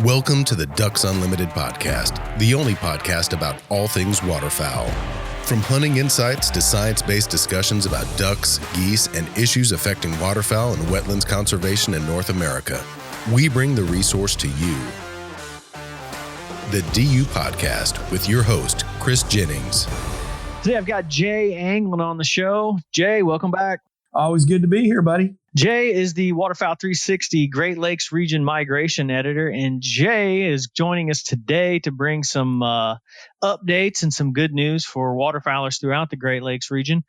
Welcome to the Ducks Unlimited podcast, the only podcast about all things waterfowl. From hunting insights to science-based discussions about ducks, geese, and issues affecting waterfowl and wetlands conservation in North America, we bring the resource to you. The DU Podcast with your host, Chris Jennings. Today I've got Jay Anglin on the show. Jay, welcome back. Always good to be here, buddy. Jay is the Waterfowl 360 Great Lakes Region Migration Editor, and Jay is joining us today to bring some updates and some good news for waterfowlers throughout the Great Lakes region.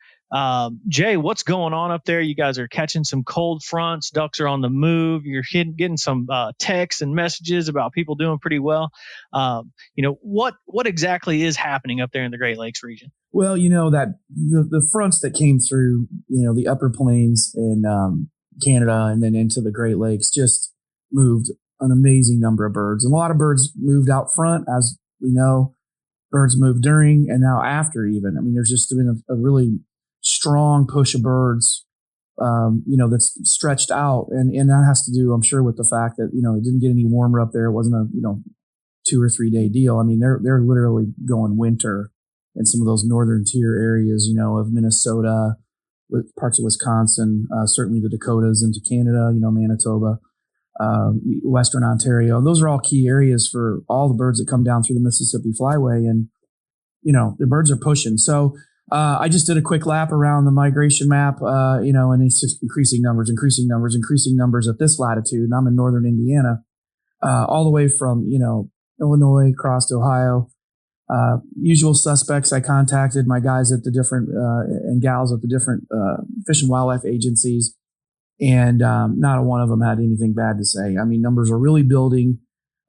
Jay, what's going on up there? You guys are catching some cold fronts. Ducks are on the move. You're getting some texts and messages about people doing pretty well. What exactly is happening up there in the Great Lakes region? Well, that the fronts that came through, the upper plains and Canada and then into the Great Lakes just moved an amazing number of birds. And a lot of birds moved out front, as we know. Birds moved during and now after even. I mean, there's just been a really strong push of birds, that's stretched out. And that has to do, I'm sure, with the fact that, it didn't get any warmer up there. It wasn't a, 2 or 3 day deal. I mean, they're literally going winter in some of those northern tier areas, of Minnesota, with parts of Wisconsin, certainly the Dakotas into Canada, Manitoba, Western Ontario. Those are all key areas for all the birds that come down through the Mississippi Flyway. And, the birds are pushing. So I just did a quick lap around the migration map, and it's just increasing numbers at this latitude. And I'm in northern Indiana, all the way from, Illinois across to Ohio. Usual suspects. I contacted my guys at the different and gals at the different fish and wildlife agencies, and not a one of them had anything bad to say. I mean, numbers are really building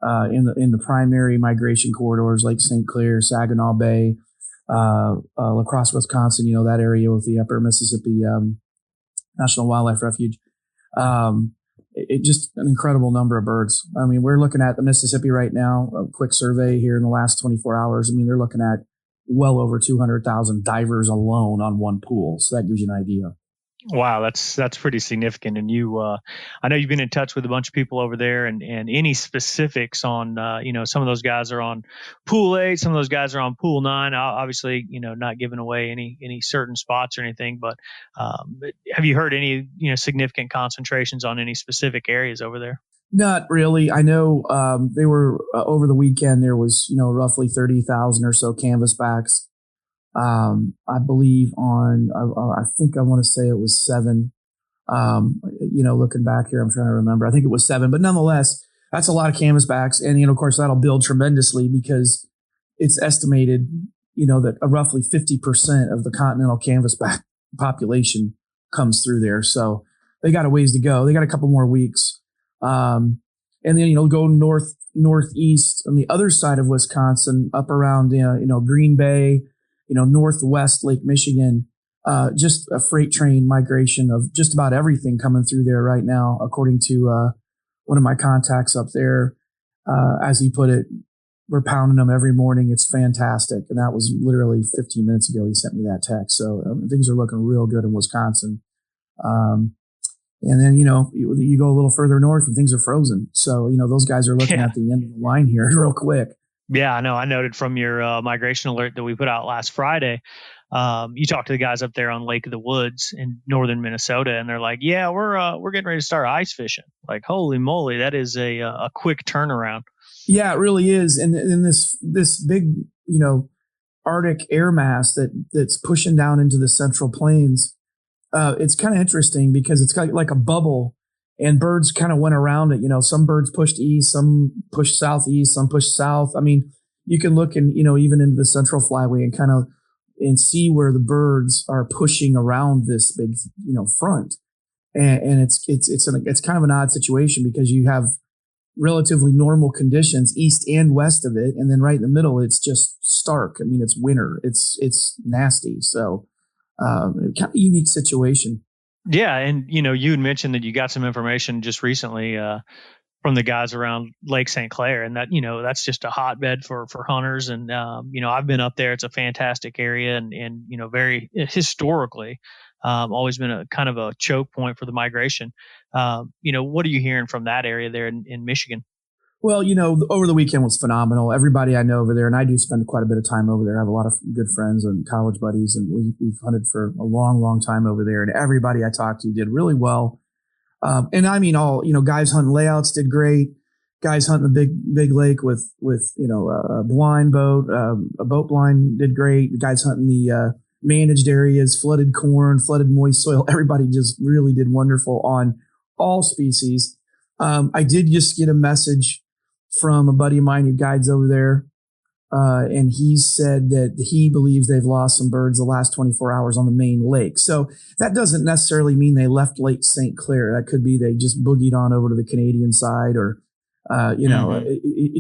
in the primary migration corridors like St. Clair, Saginaw Bay, La Crosse, Wisconsin. That area with the Upper Mississippi National Wildlife Refuge. It just an incredible number of birds. I mean, we're looking at the Mississippi right now, a quick survey here in the last 24 hours. I mean, they're looking at well over 200,000 divers alone on one pool. So that gives you an idea. Wow, that's pretty significant. And I know you've been in touch with a bunch of people over there, and any specifics on, some of those guys are on pool 8, some of those guys are on pool 9. Obviously, not giving away any certain spots or anything, but have you heard any, significant concentrations on any specific areas over there? Not really. I know they were over the weekend. There was, roughly 30,000 or so canvasbacks. I believe I think I want to say it was 7. Looking back here, I'm trying to remember. I think it was 7, but nonetheless, that's a lot of canvasbacks. And, of course, that'll build tremendously because it's estimated, that roughly 50% of the continental canvasback population comes through there. So they got a ways to go. They got a couple more weeks. And then, go northeast on the other side of Wisconsin, up around, Green Bay, northwest Lake Michigan, just a freight train migration of just about everything coming through there right now, according to one of my contacts up there. As he put it, we're pounding them every morning. It's fantastic. And that was literally 15 minutes ago. He sent me that text. So things are looking real good in Wisconsin. And then, you go a little further north and things are frozen. So, those guys are looking at the end of the line here real quick. Yeah, I know. I noted from your migration alert that we put out last Friday, you talked to the guys up there on Lake of the Woods in northern Minnesota, and they're like, "Yeah, we're getting ready to start ice fishing." Like, holy moly, that is a quick turnaround. Yeah, it really is. And this big, Arctic air mass that's pushing down into the Central Plains, it's kind of interesting because it's got like a bubble. And birds kind of went around it. Some birds pushed east, some pushed southeast, some pushed south. I mean, you can look and, even into the Central Flyway and see where the birds are pushing around this big, front. And it's kind of an odd situation because you have relatively normal conditions east and west of it. And then right in the middle, it's just stark. I mean, it's winter. It's nasty. So kind of a unique situation. Yeah. And, you had mentioned that you got some information just recently from the guys around Lake St. Clair, and that, that's just a hotbed for hunters. And, I've been up there. It's a fantastic area and very historically always been a kind of a choke point for the migration. What are you hearing from that area there in Michigan? Well, over the weekend was phenomenal. Everybody I know over there, and I do spend quite a bit of time over there. I have a lot of good friends and college buddies, and we've hunted for a long, long time over there. And everybody I talked to did really well. And I mean, guys hunting layouts did great. Guys hunting the big lake with a blind boat, a boat blind did great. The guys hunting the managed areas, flooded corn, flooded moist soil. Everybody just really did wonderful on all species. I did just get a message from a buddy of mine who guides over there. And he said that he believes they've lost some birds the last 24 hours on the main lake. So that doesn't necessarily mean they left Lake St. Clair. That could be they just boogied on over to the Canadian side, or,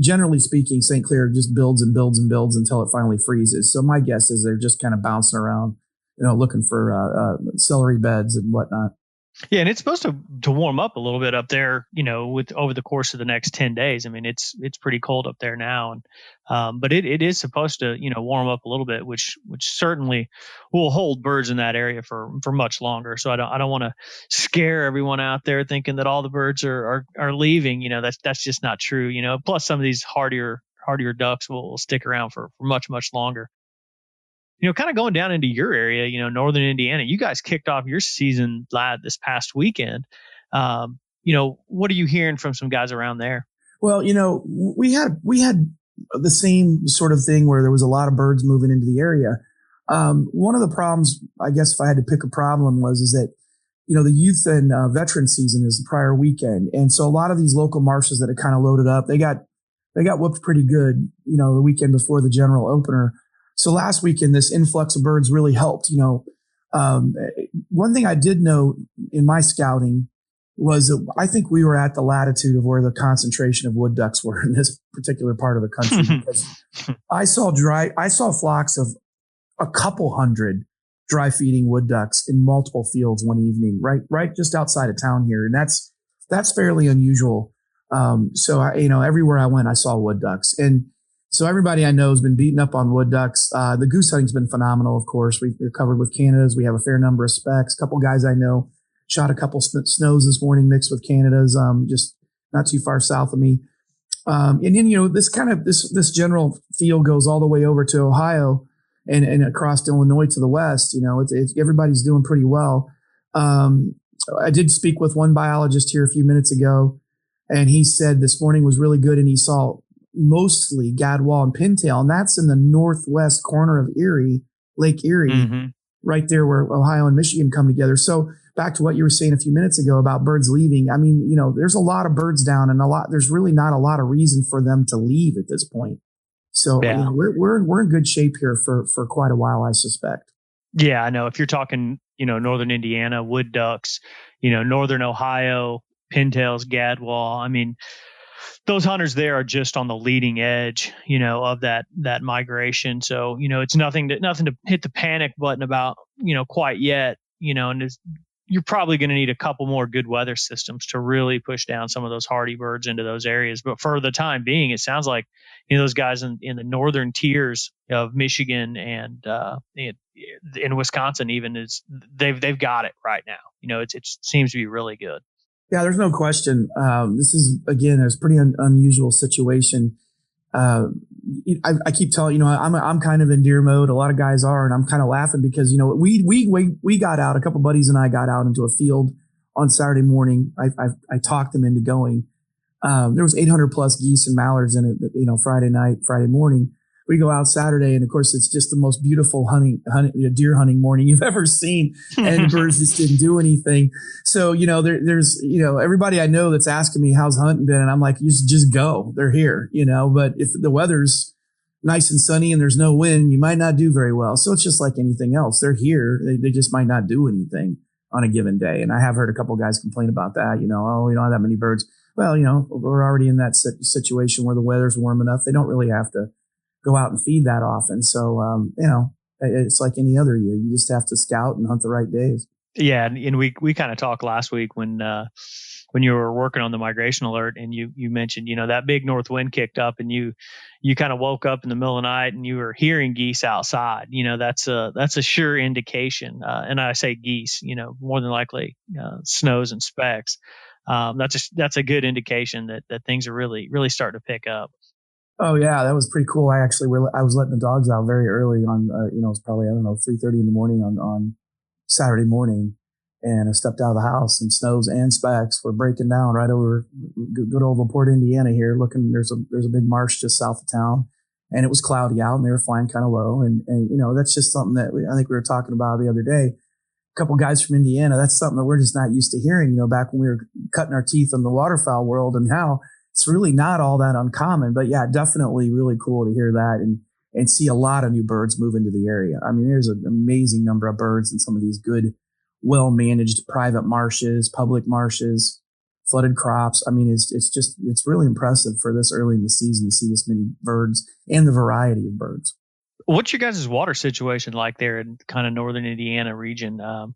generally speaking, St. Clair just builds and builds and builds until it finally freezes. So my guess is they're just kind of bouncing around, looking for celery beds and whatnot. Yeah, and it's supposed to warm up a little bit up there, with over the course of the next 10 days. I mean, it's pretty cold up there now, and but it is supposed to warm up a little bit, which certainly will hold birds in that area for much longer. So I don't want to scare everyone out there thinking that all the birds are leaving. That's just not true. Plus some of these hardier ducks will stick around for much longer. Kind of going down into your area, northern Indiana, you guys kicked off your season this past weekend. What are you hearing from some guys around there? Well, we had the same sort of thing where there was a lot of birds moving into the area. One of the problems, I guess, if I had to pick a problem, is that the youth and veteran season is the prior weekend, and so a lot of these local marshes that had kind of loaded up, they got whooped pretty good, the weekend before the general opener. So last weekend, this influx of birds really helped. One thing I did know in my scouting was that I think we were at the latitude of where the concentration of wood ducks were in this particular part of the country. Because I saw flocks of a couple hundred dry feeding wood ducks in multiple fields one evening, right just outside of town here, and that's fairly unusual. So everywhere I went, I saw wood ducks. And so everybody I know has been beating up on wood ducks. The goose hunting's been phenomenal, of course. We're covered with Canadas. We have a fair number of specs. A couple guys I know shot a couple snows this morning mixed with Canadas, just not too far south of me. And then, this general field goes all the way over to Ohio and across Illinois to the west. It's everybody's doing pretty well. I did speak with one biologist here a few minutes ago, and he said this morning was really good, and he saw mostly gadwall and pintail, and that's in the northwest corner of Lake Erie, right there where Ohio and Michigan come together. So back to what you were saying a few minutes ago about birds leaving. I mean, there's a lot of birds down, and there's really not a lot of reason for them to leave at this point. So we're in good shape here for quite a while, I suspect. Yeah, I know. If you're talking, northern Indiana, wood ducks, northern Ohio, pintails, gadwall, I mean, those hunters there are just on the leading edge, of that migration. So, it's nothing to hit the panic button about, quite yet, and you're probably going to need a couple more good weather systems to really push down some of those hardy birds into those areas. But for the time being, it sounds like, those guys in the northern tiers of Michigan and in Wisconsin even they've got it right now. It seems to be really good. Yeah, there's no question. This is, again, a pretty unusual situation. I keep telling, I'm kind of in deer mode. A lot of guys are, and I'm kind of laughing because, we got out, a couple buddies and I got out into a field on Saturday morning. I talked them into going. There was 800 plus geese and mallards in it, Friday morning. We go out Saturday, and of course, it's just the most beautiful deer hunting morning you've ever seen. And the birds just didn't do anything. So, there's everybody I know that's asking me, how's hunting been? And I'm like, you just go. They're here, But if the weather's nice and sunny and there's no wind, you might not do very well. So it's just like anything else. They're here. They just might not do anything on a given day. And I have heard a couple of guys complain about that. We don't have that many birds. Well, we're already in that situation where the weather's warm enough. They don't really have to go out and feed that often. So, it's like any other year. You just have to scout and hunt the right days. Yeah. And we kind of talked last week when you were working on the migration alert, and you mentioned, that big north wind kicked up, and you kind of woke up in the middle of the night and you were hearing geese outside. That's a sure indication. And I say geese, more than likely snows and specks. that's a good indication that things are really starting to pick up. Oh yeah, that was pretty cool. I was letting the dogs out very early on. It was probably 3:30 in the morning on Saturday morning, and I stepped out of the house, and snows and specks were breaking down right over good old LaPorte, Indiana. Here, looking there's a big marsh just south of town, and it was cloudy out, and they were flying kind of low, and that's just something that I think we were talking about the other day. A couple guys from Indiana. That's something that we're just not used to hearing. Back when we were cutting our teeth in the waterfowl world, and how it's really not all that uncommon. But yeah, definitely really cool to hear that and see a lot of new birds move into the area. I mean, there's an amazing number of birds in some of these good, well-managed private marshes, public marshes, flooded crops. I mean, it's really impressive for this early in the season to see this many birds and the variety of birds. What's your guys' water situation like there in kind of northern Indiana region? I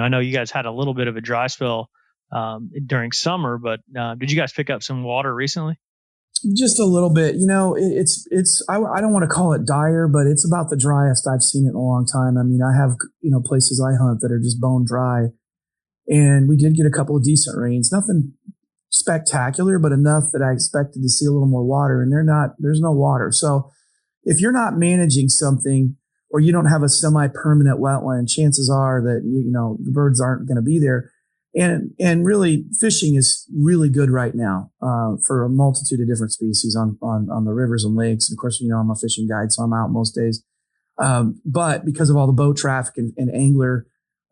know you guys had a little bit of a dry spell during summer, but did you guys pick up some water recently? Just a little bit. I don't want to call it dire, but it's about the driest I've seen it in a long time. I mean, I have, places I hunt that are just bone dry, and we did get a couple of decent rains. Nothing spectacular, but enough that I expected to see a little more water, and there's no water. So if you're not managing something, or you don't have a semi-permanent wetland, chances are that, the birds aren't going to be there. And really, fishing is really good right now for a multitude of different species on the rivers and lakes. And of course, I'm a fishing guide, so I'm out most days. But because of all the boat traffic and angler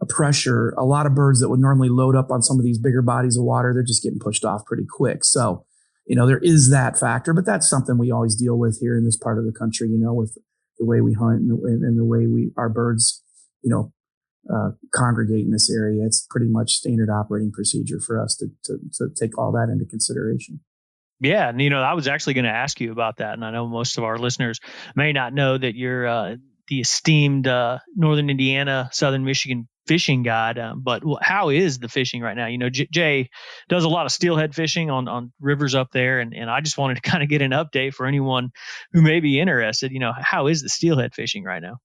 pressure, a lot of birds that would normally load up on some of these bigger bodies of water, they're just getting pushed off pretty quick. So, there is that factor, but that's something we always deal with here in this part of the country, with the way we hunt and the way our birds, congregate in this area. It's pretty much standard operating procedure for us to take all that into consideration. Yeah. And, I was actually going to ask you about that. And I know most of our listeners may not know that you're the esteemed Northern Indiana, Southern Michigan fishing guide. But how is the fishing right now? Jay does a lot of steelhead fishing on rivers up there. And I just wanted to kind of get an update for anyone who may be interested. How is the steelhead fishing right now?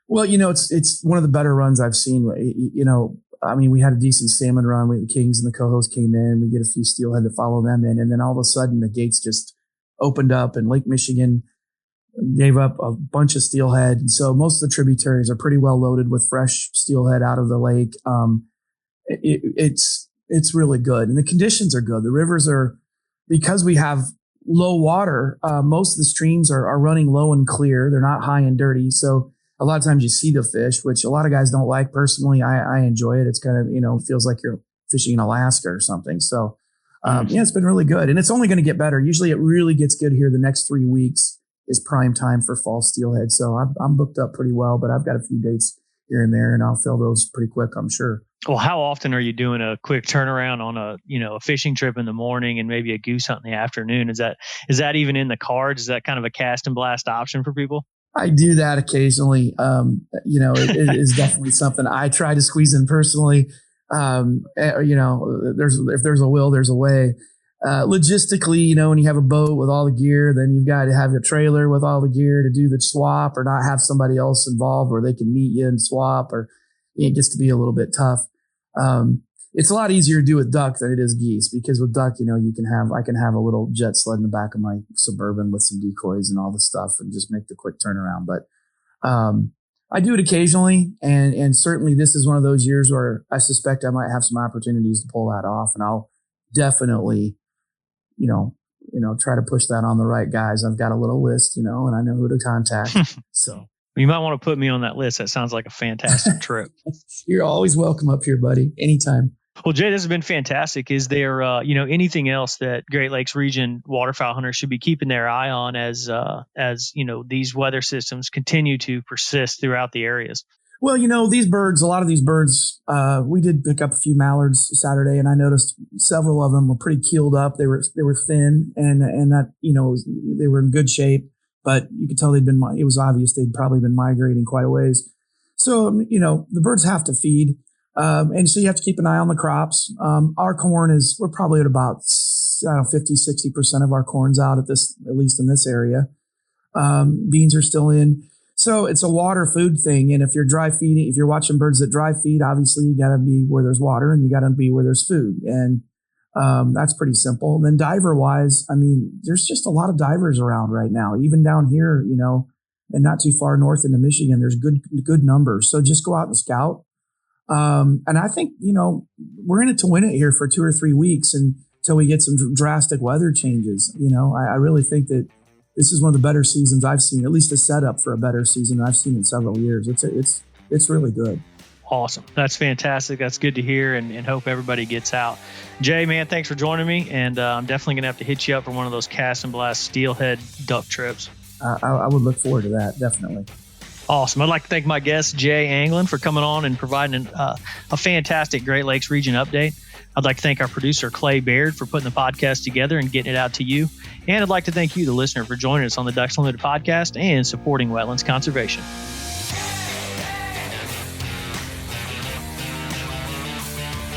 Well, it's one of the better runs I've seen. We had a decent salmon run. The Kings and the Cohos came in. We get a few steelhead to follow them in. And then all of a sudden the gates just opened up and Lake Michigan gave up a bunch of steelhead. And so most of the tributaries are pretty well loaded with fresh steelhead out of the lake. It's really good. And the conditions are good. The rivers are, because we have low water, most of the streams are running low and clear. They're not high and dirty. So a lot of times you see the fish, which a lot of guys don't like. Personally, I enjoy it. It's kind of, feels like you're fishing in Alaska or something. So, it's been really good. And it's only going to get better. Usually it really gets good here. The next 3 weeks is prime time for fall steelhead. So I'm booked up pretty well, but I've got a few dates here and there, and I'll fill those pretty quick, I'm sure. Well, how often are you doing a quick turnaround on a fishing trip in the morning and maybe a goose hunt in the afternoon? Is that even in the cards? Is that kind of a cast and blast option for people? I do that occasionally. It is definitely something I try to squeeze in personally. If there's a will, there's a way. Logistically, when you have a boat with all the gear, then you've got to have a trailer with all the gear to do the swap, or not have somebody else involved where they can meet you and swap, or it gets to be a little bit tough. It's a lot easier to do with duck than it is geese, because with duck, I can have a little jet sled in the back of my Suburban with some decoys and all the stuff and just make the quick turnaround. But I do it occasionally, and certainly this is one of those years where I suspect I might have some opportunities to pull that off, and I'll definitely, try to push that on the right guys. I've got a little list, and I know who to contact. So you might want to put me on that list. That sounds like a fantastic trip. You're always welcome up here, buddy. Anytime. Well, Jay, this has been fantastic. Is there, anything else that Great Lakes region waterfowl hunters should be keeping their eye on as these weather systems continue to persist throughout the areas? Well, a lot of these birds, we did pick up a few mallards Saturday, and I noticed several of them were pretty keeled up. They were thin, and that, they were in good shape, but you could tell it was obvious they'd probably been migrating quite a ways. So, the birds have to feed. And so you have to keep an eye on the crops. Our corn we're probably at about, 50-60% of our corn's out at least in this area. Beans are still in. So it's a water food thing. And if you're watching birds that dry feed, obviously you got to be where there's water, and you got to be where there's food. And That's pretty simple. And then diver wise, I mean, there's just a lot of divers around right now, even down here, you know, and not too far north into Michigan, there's good numbers. So just go out and scout. And I think, you know, we're in it to win it here for 2 or 3 weeks until we get some drastic weather changes. You know, I really think that this is one of the better seasons I've seen, at least a setup for a better season I've seen in several years. It's really good. Awesome. That's fantastic. That's good to hear, and hope everybody gets out. Jay, man, thanks for joining me. And I'm definitely going to have to hit you up for one of those cast and blast steelhead duck trips. I would look forward to that. Definitely. Awesome. I'd like to thank my guest, Jay Anglin, for coming on and providing a fantastic Great Lakes region update. I'd like to thank our producer, Clay Baird, for putting the podcast together and getting it out to you. And I'd like to thank you, the listener, for joining us on the Ducks Unlimited podcast and supporting wetlands conservation.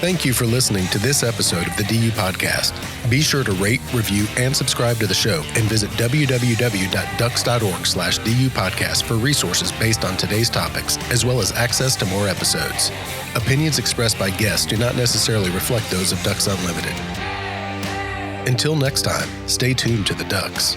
Thank you for listening to this episode of the DU Podcast. Be sure to rate, review, and subscribe to the show, and visit www.ducks.org/DU Podcast for resources based on today's topics, as well as access to more episodes. Opinions expressed by guests do not necessarily reflect those of Ducks Unlimited. Until next time, stay tuned to the Ducks.